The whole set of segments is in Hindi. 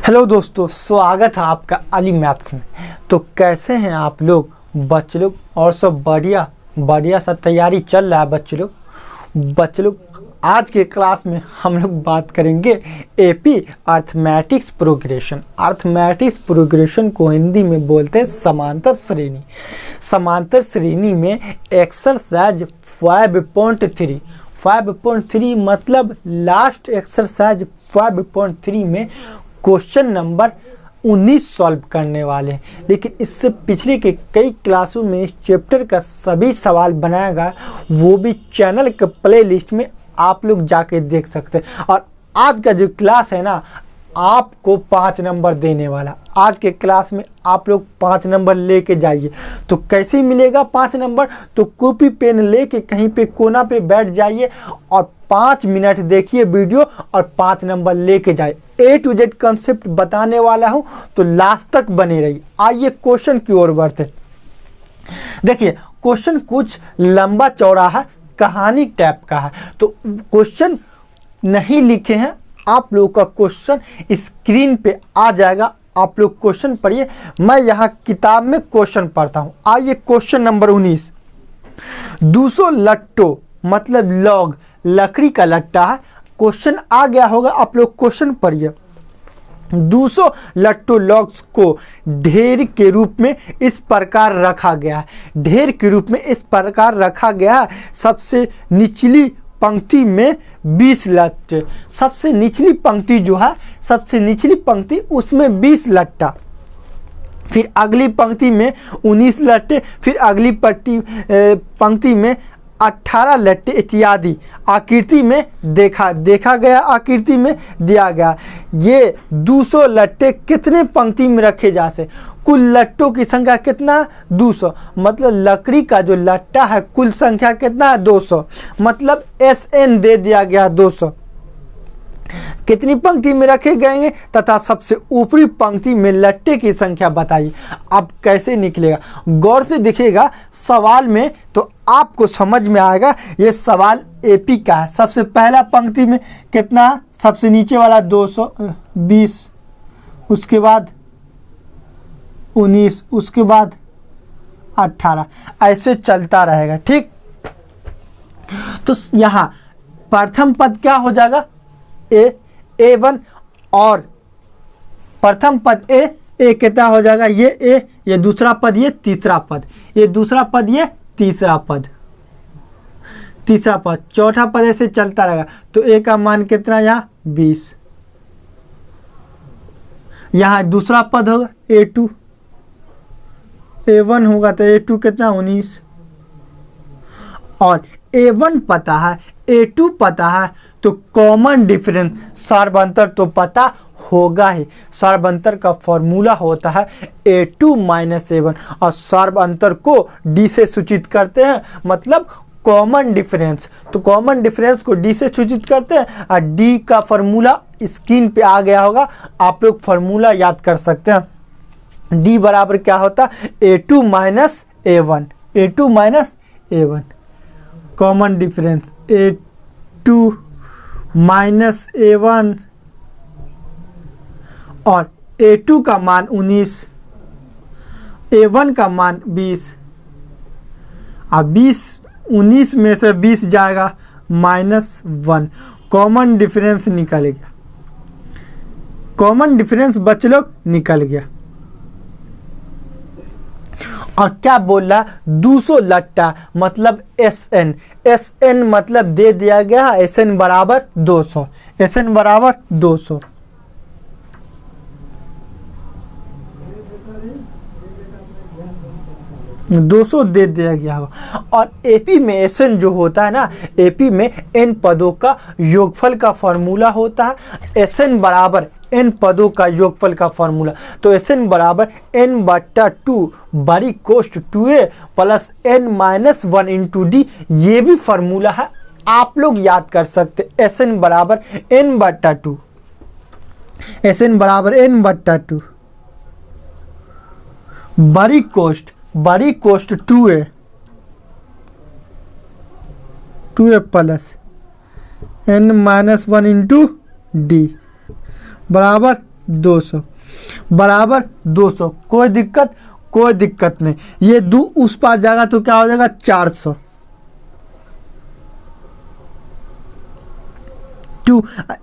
हेलो दोस्तों, स्वागत है आपका अली मैथ्स में। तो कैसे हैं आप लोग बच्चे लोग? और सब बढ़िया सा तैयारी चल रहा है बच्चे लोग। आज के क्लास में हम लोग बात करेंगे एपी अर्थमेटिक्स प्रोग्रेशन को हिंदी में बोलते हैं समांतर श्रेणी। समांतर श्रेणी में एक्सरसाइज 5.3 मतलब लास्ट एक्सरसाइज 5.3 में क्वेश्चन नंबर 19 सॉल्व करने वाले हैं। लेकिन इससे पिछले के कई क्लासों में इस चैप्टर का सभी सवाल बनाया गया, वो भी चैनल के प्ले लिस्ट में आप लोग जाके देख सकते हैं। और आज का जो क्लास है ना, आपको 5 नंबर देने वाला। आज के क्लास में आप लोग 5 नंबर लेके जाइए। तो कैसे मिलेगा 5 नंबर? तो कॉपी पेन लेके कहीं पे कोना पे बैठ जाइए और 5 मिनट देखिए वीडियो और 5 नंबर लेके जाइए। A to Z कंसेप्ट बताने वाला हूं, तो लास्ट तक बने रहिए। आइए क्वेश्चन की ओर बढ़ते। देखिए क्वेश्चन कुछ लंबा चौड़ा है, कहानी टाइप का है। तो क्वेश्चन नहीं लिखे हैं, आप लोगों का क्वेश्चन स्क्रीन पे आ जाएगा। आप लोग क्वेश्चन पढ़िए, मैं यहाँ किताब में क्वेश्चन पढ़ता हूँ। आइए क्वेश्चन नंबर 19। 200 लट्टो मतलब लॉग, लकड़ी का लट्टा है। क्वेश्चन आ गया होगा, आप लोग क्वेश्चन पढ़िए। 200 लट्टो लॉग्स को ढेर के रूप में इस प्रकार रखा गया है। ढेर के रूप में इस प्रकार रखा गया है। सबसे निचली पंक्ति में 20 लट्टे। सबसे निचली पंक्ति जो है, सबसे निचली पंक्ति उसमें 20 लट्टा। फिर अगली पंक्ति में 19 लट्टे, फिर अगली पंक्ति में 18 लट्टे इत्यादि आकृति में देखा गया, आकृति में दिया गया। ये 200 लट्टे कितने पंक्ति में रखे जा से? कुल लट्टों की संख्या कितना है? 200। मतलब लकड़ी का जो लट्टा है कुल संख्या कितना है? 200। मतलब SN दे दिया गया 200। कितनी पंक्ति में रखे गए तथा सबसे ऊपरी पंक्ति में लट्टे की संख्या बताइए। अब कैसे निकलेगा? गौर से दिखेगा सवाल में तो आपको समझ में आएगा। ये सवाल एपी का है। सबसे पहला पंक्ति में कितना? सबसे नीचे वाला 220, उसके बाद 19, उसके बाद 18, ऐसे चलता रहेगा। ठीक, तो यहाँ प्रथम पद क्या हो जाएगा? A1 और प्रथम पद ए कितना हो जाएगा? ये ए, ये दूसरा पद, ये तीसरा पद, ये दूसरा पद, ये तीसरा पद, तीसरा पद, चौथा पद, ऐसे चलता रहेगा। तो ए का मान कितना? यहाँ 20। यहाँ दूसरा पद होगा A2, A1 होगा तो A2 कितना? 19। और A1 पता है, A2 पता है, तो कॉमन डिफरेंस सर्वांतर तो पता होगा ही। सर्वांतर का फॉर्मूला होता है A2 माइनस A1 और सर्वांतर को D से सूचित करते हैं, मतलब कॉमन डिफरेंस। तो कॉमन डिफरेंस को D से सूचित करते हैं और D का फॉर्मूला स्क्रीन पे आ गया होगा, आप लोग फॉर्मूला याद कर सकते हैं। D बराबर क्या होता है? A2 minus A1, A2 minus A1। Common difference A2 minus A1 और A2 का मान 19, A1 का मान 20। अब 19 में से 20 जाएगा -1, कॉमन डिफरेंस निकल गया। कॉमन डिफरेंस बच्चे लोग निकल गया। और क्या बोल रहा? 200 लट्टा मतलब SN मतलब दे दिया गया SN बराबर 200, SN बराबर 200। दे दिया गया होगा। और एपी में SN जो होता है ना, एपी में n पदों का योगफल का फॉर्मूला होता है। SN बराबर n पदों का योगफल का फॉर्मूला, तो SN बराबर n/2 बड़ी कोष्ट 2a plus n minus 1 into D. ये भी फॉर्मूला है, आप लोग याद कर सकते। SN बराबर n/2, SN बराबर n/2 बड़ी कोष्ट 2a plus n minus 1 into D बराबर 200 बराबर 200। कोई दिक्कत नहीं। ये दो उस पार जाएगा तो क्या हो जाएगा 400।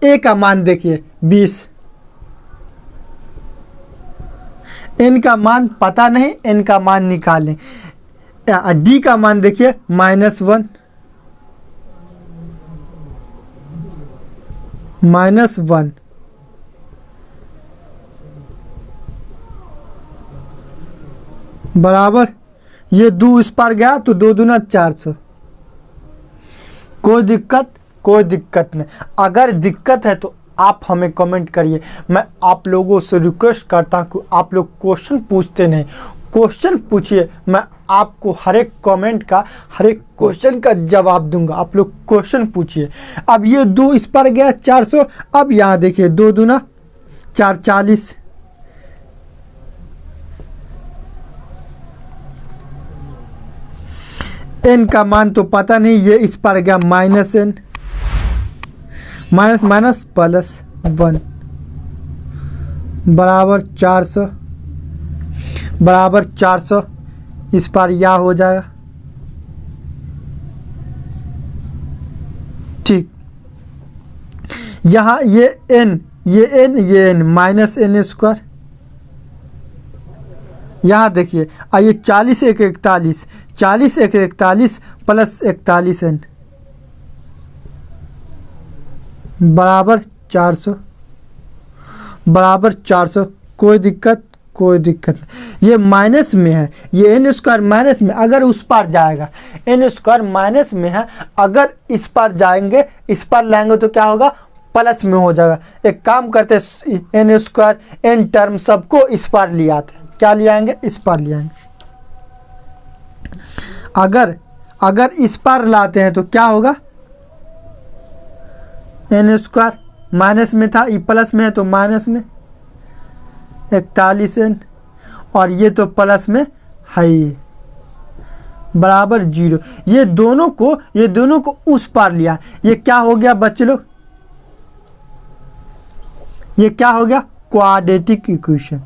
ए का मान देखिए 20, एन का मान पता नहीं, एन का मान निकालें। डी का मान देखिए -1 बराबर, ये 2 इस पार गया तो 2 दूना 400। कोई दिक्कत नहीं। अगर दिक्कत है तो आप हमें कमेंट करिए। मैं आप लोगों से रिक्वेस्ट करता हूँ कि आप लोग क्वेश्चन पूछते नहीं, क्वेश्चन पूछिए। मैं आपको हर एक कमेंट का, हर एक क्वेश्चन का जवाब दूंगा। आप लोग क्वेश्चन पूछिए। अब ये 2 इस पर गया 400। अब यहाँ देखिए 2 दूना 4, 40। एन का मान तो पता नहीं, ये इस पर गया -n, माइनस +1 बराबर 400 इस पर या हो जाएगा। ठीक, यहाँ ये n -n²। यहाँ देखिए ये 40 × 41, 40 × 41 + 41n बराबर 400। कोई दिक्कत नहीं। ये माइनस में है, ये n² माइनस में, अगर उस पार जाएगा n² माइनस में है, अगर इस पार जाएंगे, इस पार लाएंगे तो क्या होगा प्लस में हो जाएगा। एक काम करते n², n टर्म सबको इस पार ले आते, क्या ले आएंगे इस पार ले आएंगे। अगर इस पार लाते हैं तो क्या होगा, n² माइनस में था, ये प्लस में है तो माइनस में 41n, और ये तो प्लस में है ही, बराबर 0। ये दोनों को उस पार लिया। ये क्या हो गया बच्चे लोग, ये क्या हो गया क्वाड्रेटिक इक्वेशन।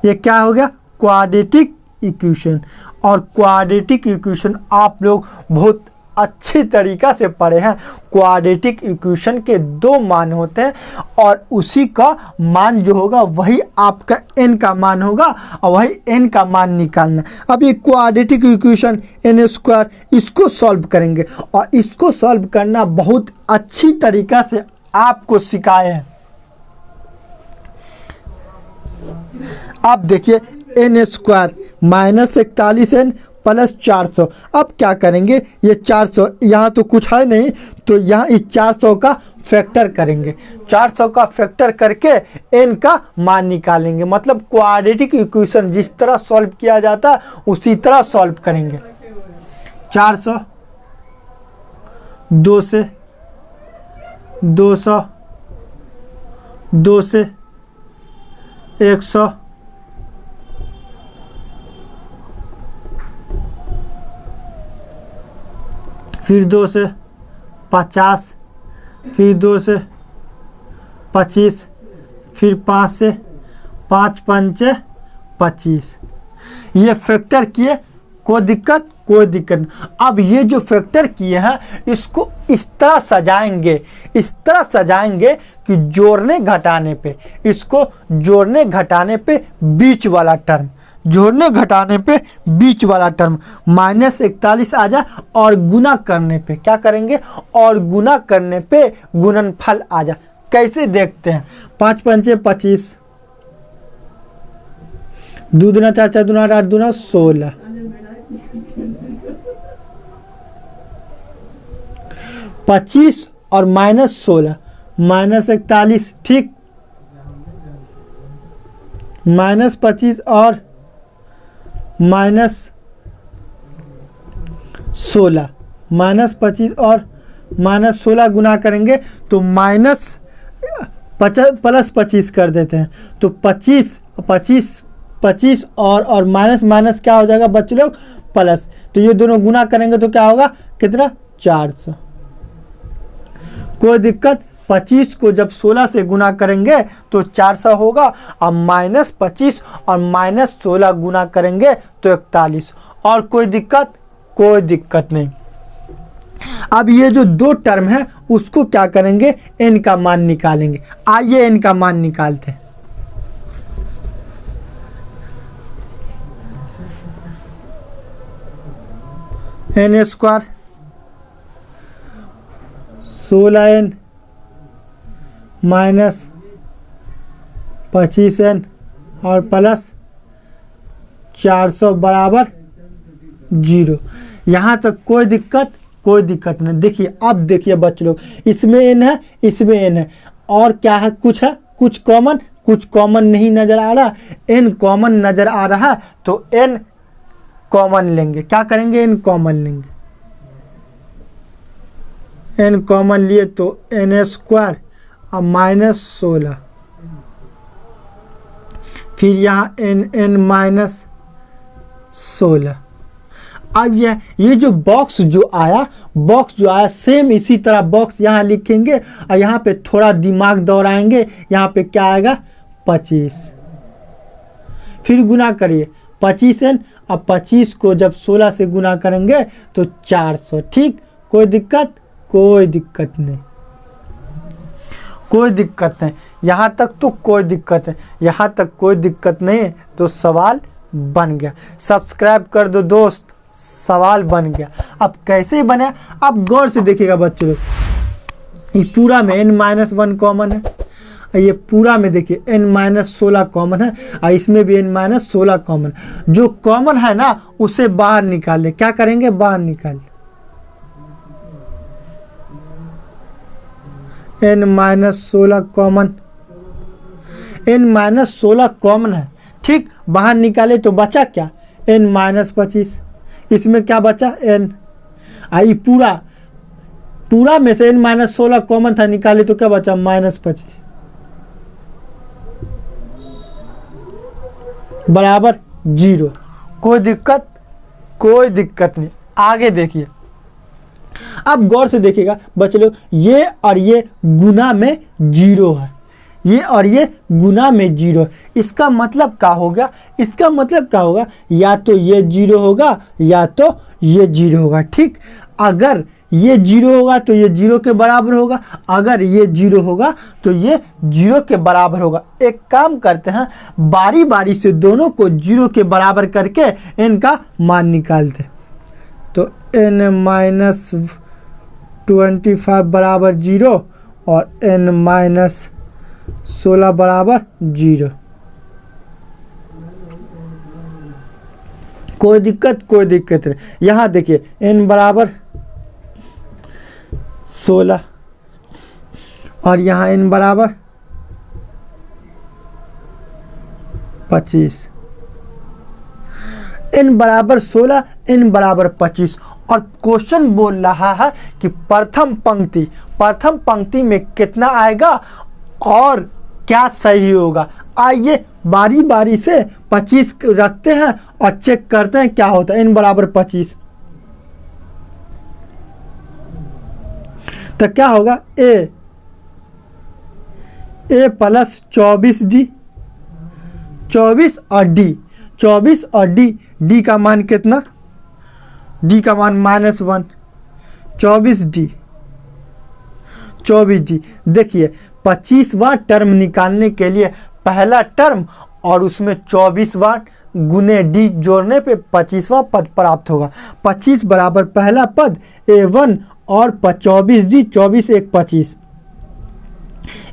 ये क्या हो गया क्वाड्रेटिक इक्वेशन। और क्वाड्रेटिक इक्वेशन आप लोग बहुत अच्छी तरीक़ा से पढ़े हैं। क्वाड्रेटिक इक्वेशन के 2 मान होते हैं, और उसी का मान जो होगा वही आपका n का मान होगा, और वही n का मान निकालना। अब ये क्वाड्रेटिक इक्वेशन n², इसको सॉल्व करेंगे, और इसको सॉल्व करना बहुत अच्छी तरीक़ा से आपको सिखाए हैं। अब देखिए n² -41n + 400। अब क्या करेंगे, ये 400 यहाँ तो कुछ है नहीं, तो यहाँ इस 400 का फैक्टर करेंगे। 400 का फैक्टर करके n का मान निकालेंगे। मतलब क्वाड्रेटिक इक्वेशन जिस तरह सॉल्व किया जाता है उसी तरह सॉल्व करेंगे। 400 2 से 200 2 से 100 फिर 2 से 50, फिर 2 से 25, फिर 5 से 5 5 25। ये फैक्टर किए, कोई दिक्कत नहीं। अब ये जो फैक्टर किए हैं इसको इस तरह सजाएंगे कि जोड़ने घटाने पे, इसको जोड़ने घटाने पे बीच वाला टर्म, -41 आ जाए, और गुना करने पे क्या करेंगे, और गुना करने पे गुणनफल आ जाए। कैसे देखते हैं, 5 5 25, 2 दूना 4, 4 दूना 8, 8 दूना 16, 25 और -16 -41। ठीक, -25 और -16, -25 और -16 गुना करेंगे तो +25 कर देते हैं, तो 25 और माइनस क्या हो जाएगा बच्चे लोग, प्लस। तो ये दोनों गुना करेंगे तो क्या होगा, कितना 400। कोई 25 को जब 16 से गुना करेंगे तो 400 होगा, और -25 और -16 गुना करेंगे तो 41। और कोई दिक्कत? कोई दिक्कत नहीं। अब ये जो दो टर्म है उसको क्या करेंगे, n का मान निकालेंगे। आइए n का मान निकालते हैं। n square 16n minus 25n और प्लस 400 बराबर 0। यहाँ तक कोई दिक्कत? कोई दिक्कत नहीं। देखिए अब देखिए बच्चे लोग, इसमें n है, इसमें n है, और क्या है, कुछ है, कुछ कॉमन नहीं नज़र आ रहा, n कॉमन नज़र आ रहा है, तो n कॉमन लेंगे। क्या करेंगे, n कॉमन लेंगे। n कॉमन लिए तो n स्क्वायर और -16, फिर यहाँ n माइनस 16। अब ये जो बॉक्स जो आया सेम इसी तरह बॉक्स यहाँ लिखेंगे, और यहाँ पे थोड़ा दिमाग दौड़ाएंगे। यहाँ पे क्या आएगा, 25, फिर गुना करिए 25n, अब 25 को जब 16 से गुना करेंगे तो 400। ठीक, कोई दिक्कत? कोई दिक्कत नहीं, कोई दिक्कत नहीं। यहाँ तक तो कोई दिक्कत है, यहाँ तक कोई दिक्कत नहीं है, तो सवाल बन गया। सब्सक्राइब कर दो दोस्त, सवाल बन गया। अब कैसे बना, आप गौर से देखिएगा बच्चों लोग, ये पूरा में n-1 कॉमन है, ये पूरा में देखिए n-16 कॉमन है, और इसमें भी n-16 कॉमन। जो कॉमन है ना उसे बाहर निकाल ले। क्या करेंगे, बाहर निकाल n-16 कॉमन, n-16 कॉमन है। ठीक, बाहर निकाले तो बचा क्या, n-25। इसमें क्या बचा, n। आई पूरा में से n-16 कॉमन था, निकाले तो क्या बचा, -25 बराबर 0। कोई दिक्कत? कोई दिक्कत नहीं। आगे देखिए, अब गौर से देखिएगा बच्चे लोग, ये और ये गुना में 0 है, ये और ये गुना में 0। इसका मतलब क्या होगा, इसका मतलब क्या होगा, या तो ये 0 होगा या तो ये 0 होगा। ठीक, अगर ये 0 होगा तो ये 0 के बराबर होगा, अगर ये 0 होगा तो ये 0 के बराबर होगा। एक काम करते हैं, बारी बारी से दोनों को 0 के बराबर करके n का मान निकालते। तो n-25 बराबर 0 और n-16 बराबर 0। कोई दिक्कत? कोई दिक्कत नहीं। यहाँ देखिए n बराबर 16 और यहाँ n बराबर 25, n बराबर 16, n बराबर 25। और क्वेश्चन बोल रहा है कि प्रथम पंक्ति में कितना आएगा और क्या सही होगा। आइए बारी बारी से 25 रखते हैं और चेक करते हैं क्या होता है। n बराबर 25 तो क्या होगा, a प्लस 24d, 24 और d, 24 और d का मान कितना, d का मान -1, 24d। देखिए 25वां टर्म निकालने के लिए पहला टर्म और उसमें 24वां गुने d जोड़ने पे 25वां पद प्राप्त होगा। 25 बराबर पहला पद a1 और 24d, 24 1 25।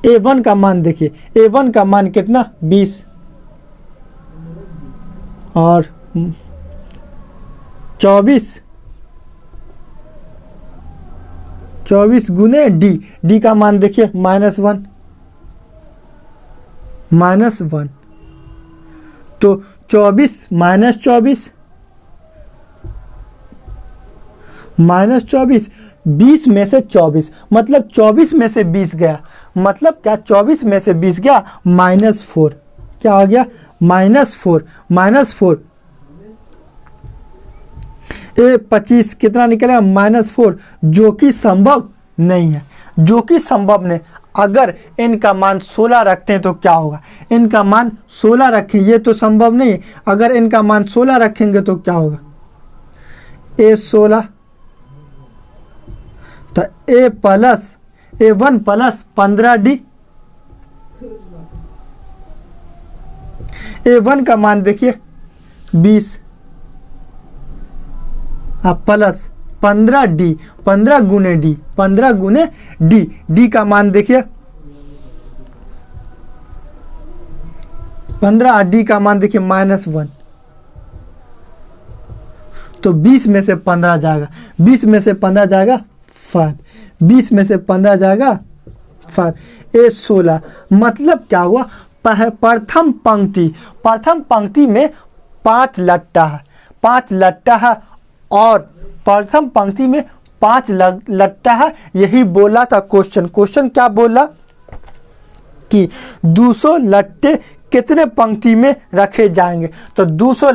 a1 का मान देखिए, a1 का मान कितना, 20 और 24 गुने d का मान देखिए -1, तो 24 20 में से 24, मतलब 24 में से 20 गया, मतलब क्या, 24 में से 20 गया -4। क्या हो गया, -4। ये 25 कितना निकलेगा, -4, जो कि संभव नहीं है, जो कि संभव नहीं। अगर n का मान 16 रखते हैं तो क्या होगा, n का मान 16 रखें, ये तो संभव नहीं है। अगर n का मान 16 रखेंगे तो क्या होगा, a 16 तो a1 प्लस 15d, a1 का मान देखिए 20 प्लस 15d, 15 गुने डी, 15 गुने डी, डी का मान देखिए 15 और डी का मान देखिए -1, तो 20 में से 15 जाएगा, 20 में से 15 जाएगा 5, 20 में से 15 जाएगा 5, ए 16 मतलब क्या हुआ, प्रथम पंक्ति में 5 लट्टा है, 5 लट्टा है और प्रथम पंक्ति में 5 लट्टा है, यही बोला था क्वेश्चन क्या बोला कि 200 लट्टे कितने पंक्ति में रखे जाएंगे, तो 200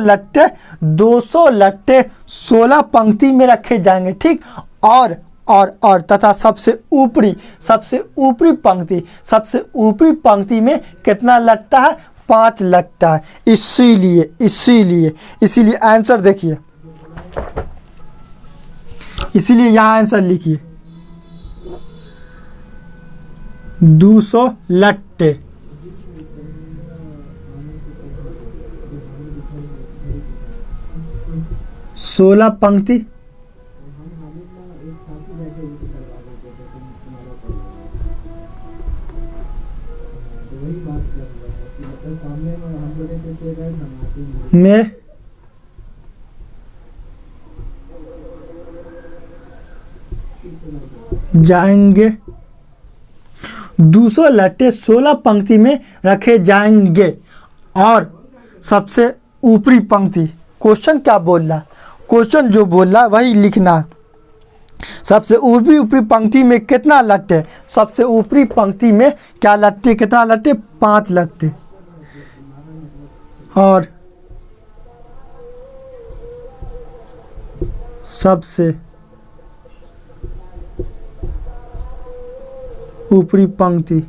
लट्टे 16 पंक्ति में रखे जाएंगे, ठीक। और तथा सबसे ऊपरी पंक्ति में कितना लट्टा है, 5 लट्टा है। इसीलिए आंसर देखिए, इसीलिए यहाँ आंसर लिखिए 200 लट्टे, सोलह पंक्ति, में जाएंगे, 200 लट्टे 16 पंक्ति में रखे जाएंगे और सबसे ऊपरी पंक्ति, क्वेश्चन क्या बोल रहा, क्वेश्चन जो बोल रहा वही लिखना। सबसे ऊपरी पंक्ति में कितना लट्टे, सबसे ऊपरी पंक्ति में क्या लट्टे, कितना लट्टे, 5 लट्टे, और सबसे ऊपरी पंक्ति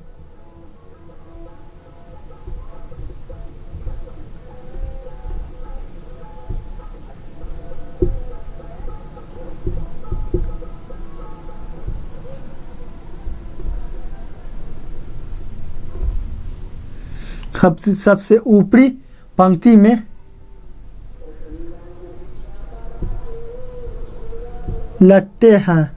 सबसे ऊपरी पंक्ति में लट्टे हैं,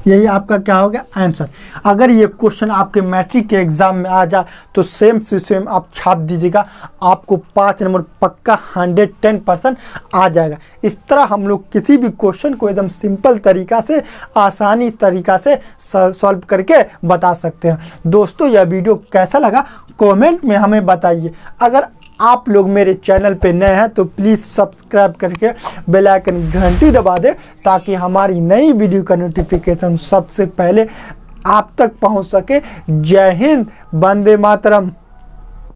यही आपका क्या होगा आंसर। अगर ये क्वेश्चन आपके मैट्रिक के एग्जाम में आ जाए तो सेम से सेम आप छाप दीजिएगा, आपको 5 नंबर पक्का 110% आ जाएगा। इस तरह हम लोग किसी भी क्वेश्चन को एकदम सिंपल तरीका से, आसानी तरीका से सॉल्व करके बता सकते हैं। दोस्तों यह वीडियो कैसा लगा कमेंट में हमें बताइए। अगर आप लोग मेरे चैनल पे नए हैं तो प्लीज़ सब्सक्राइब करके बेल आइकन घंटी दबा दें ताकि हमारी नई वीडियो का नोटिफिकेशन सबसे पहले आप तक पहुंच सके। जय हिंद, वंदे मातरम।